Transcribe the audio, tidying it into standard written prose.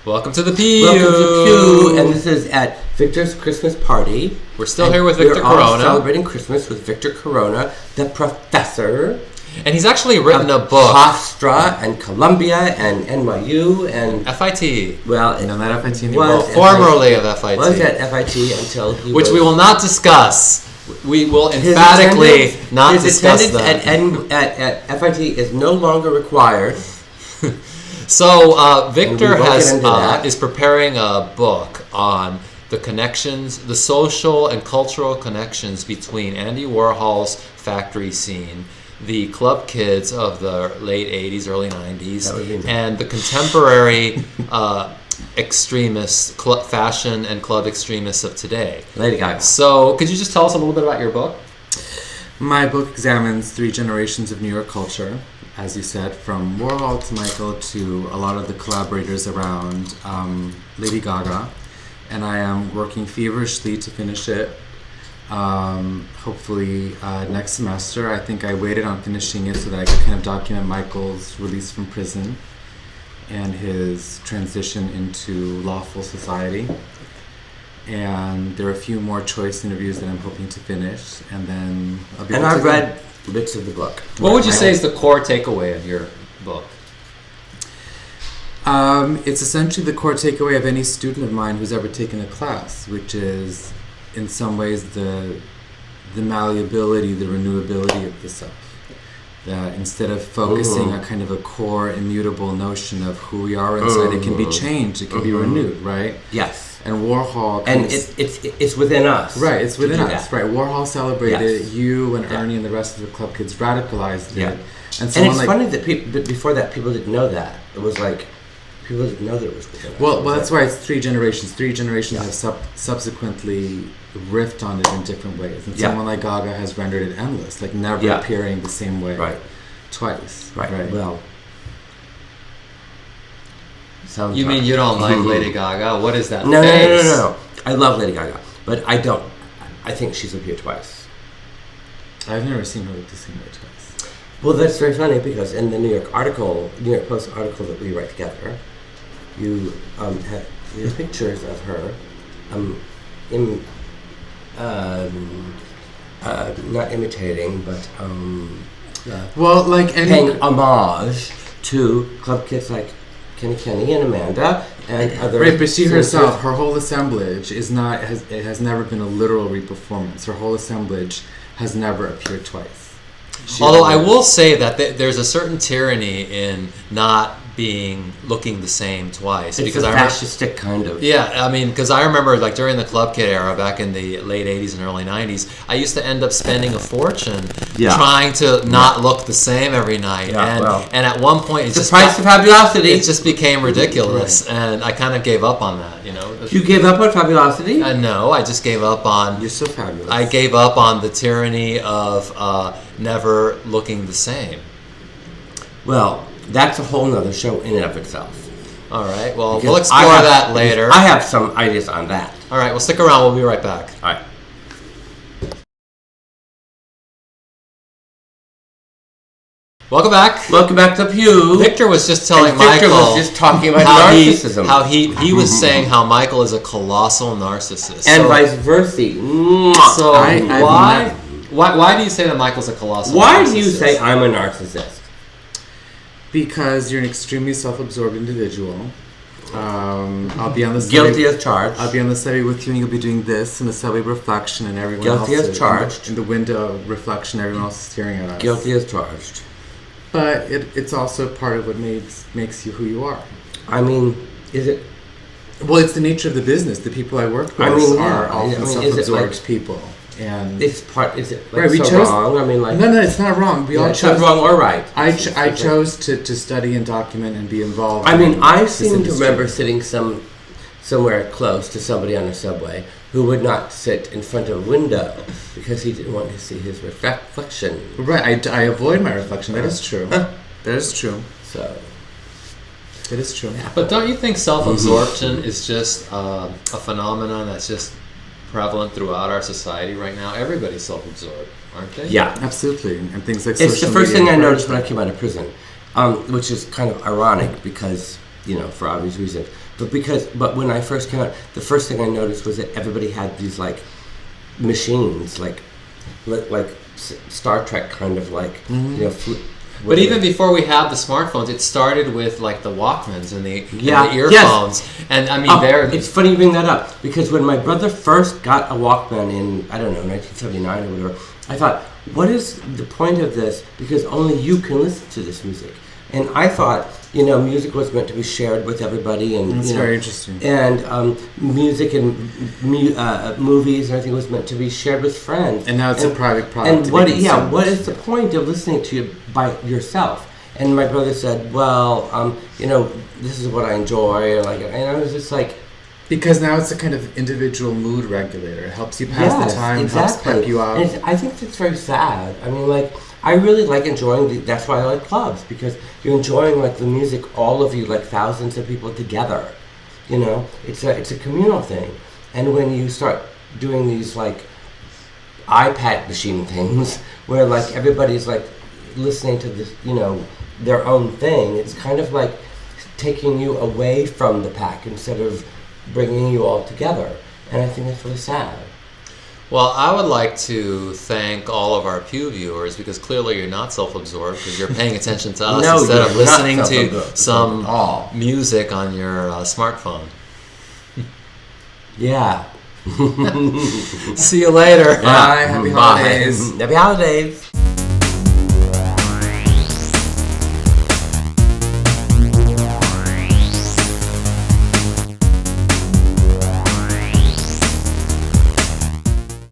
Welcome to the Pew. Welcome to the Pew, and this is at Victor's Christmas party. We're still here with Victor Corona. We're all Corona. celebrating Christmas with Victor Corona, the professor. And he's actually written a book. Hofstra and Columbia and NYU and... FIT. Well, no, not FIT anymore. Well, formerly of FIT. Was at FIT until he Which was, we will not discuss. We will emphatically not discuss that. At FIT is no longer required. So Victor is preparing a book on the connections, the social and cultural connections between Andy Warhol's factory scene, the club kids of the late 80s, early 90s, and the contemporary extremists, fashion and club extremists of today. Lady Gaga. So could you just tell us a little bit about your book? My book examines 3 generations of New York culture, as you said, from Warhol to Michael to a lot of the collaborators around Lady Gaga. And I am working feverishly to finish it. Hopefully next semester. I think I waited on finishing it so that I could kind of document Michael's release from prison and his transition into lawful society. And there are a few more choice interviews that I'm hoping to finish, and then I'll be. And I've read bits of the book. What would you say is the core takeaway of your book? It's essentially the core takeaway of any student of mine who's ever taken a class, which is, in some ways, the malleability, the renewability of the self. That instead of focusing on kind of a core, immutable notion of who we are inside, it can be changed, it can be renewed, right? Yes. And Warhol... And it's within us. Right, it's within us, that. right. Warhol celebrated it, you and Ernie and the rest of the club kids radicalized it. And it's funny that before that, people didn't know that. It was like... People didn't know that it was within us. Well, that's why it's 3 generations. 3 generations have subsequently riffed on it in different ways. And someone like Gaga has rendered it endless, like never appearing the same way twice. Right. Well, You mean you don't like Lady Gaga? What is that? No. I love Lady Gaga, but I don't. I think she's appeared twice. I've never seen her look the same way twice. Well, that's very funny because in the New York Post article that we write together, you have pictures of her, not imitating, but paying homage to club kids like Kenny and Amanda and other. Right, but she herself, her whole assemblage has never been a literal re-performance. Her whole assemblage has never appeared twice. Although I will say that there's a certain tyranny in not looking the same twice. It's because a fascistic kind of. Yeah, I mean, because I remember like during the club kid era back in the late 80s and early 90s, I used to end up spending a fortune trying to not look the same every night. And at one point, it's the price of fabulosity. It just became ridiculous, and I kind of gave up on that, you know. You gave up on fabulosity? No, I just gave up on... You're so fabulous. I gave up on the tyranny of never looking the same. Well... That's a whole nother show in and of itself. All right. Well, we'll explore that later. I have some ideas on that. All right. Well, stick around. We'll be right back. All right. Welcome back. Welcome back to the Pew. Victor was just telling Victor Michael was just talking about narcissism. How he was saying how Michael is a colossal narcissist. And vice versa. So why do you say that Michael's a colossal narcissist? Why do you say I'm a narcissist? Because you're an extremely self-absorbed individual. I'll be on the guilty as charged. I'll be on the subway with you, and you'll be doing this in the subway reflection, and everyone guilty else as charged. In the window reflection, everyone else is staring at us. Guilty as charged. But it's also part of what makes you who you are. I mean, is it? Well, it's the nature of the business. The people I work with are often self-absorbed people. And it's part. Is it right? Wrong? I mean, no, it's not wrong. We all chose. It's not wrong or right. I chose to study and document and be involved. I mean, I seem to remember sitting somewhere close to somebody on a subway who would not sit in front of a window because he didn't want to see his reflection. Right. I avoid my reflection. That is true. That is true. So. It is true. But don't you think self-absorption is just a phenomenon that's just prevalent throughout our society right now? Everybody's self-absorbed, aren't they? Yeah, absolutely. And things like it's the first thing I noticed when I came out of prison, which is kind of ironic because, for obvious reasons. But when I first came out, the first thing I noticed was that everybody had these like machines, like Star Trek kind of like, But even before we had the smartphones, it started with like the Walkmans and the Yeah, earphones. And I mean, it's funny you bring that up, because when my brother first got a Walkman in, I don't know, 1979 or whatever, I thought, what is the point of this? Because only you can listen to this music. And I thought, music was meant to be shared with everybody, and That's very interesting. And music and movies and everything was meant to be shared with friends. And now it's a private product. And what is the point of listening to you by yourself? And my brother said, well, this is what I enjoy, and I was just like, because now it's a kind of individual mood regulator. It helps you pass the time, helps pep you up. And I think that's very sad. I mean, I really like enjoying that's why I like clubs, because you're enjoying the music, all of you, thousands of people together. It's a communal thing. And when you start doing these iPad machine things where everybody's listening to this, their own thing, it's kind of like taking you away from the pack instead of bringing you all together. And I think that's really sad. Well, I would like to thank all of our Pew viewers, because clearly you're not self-absorbed, because you're paying attention to us instead of listening to some music on your smartphone. Yeah. See you later. Bye. Happy holidays. Happy holidays.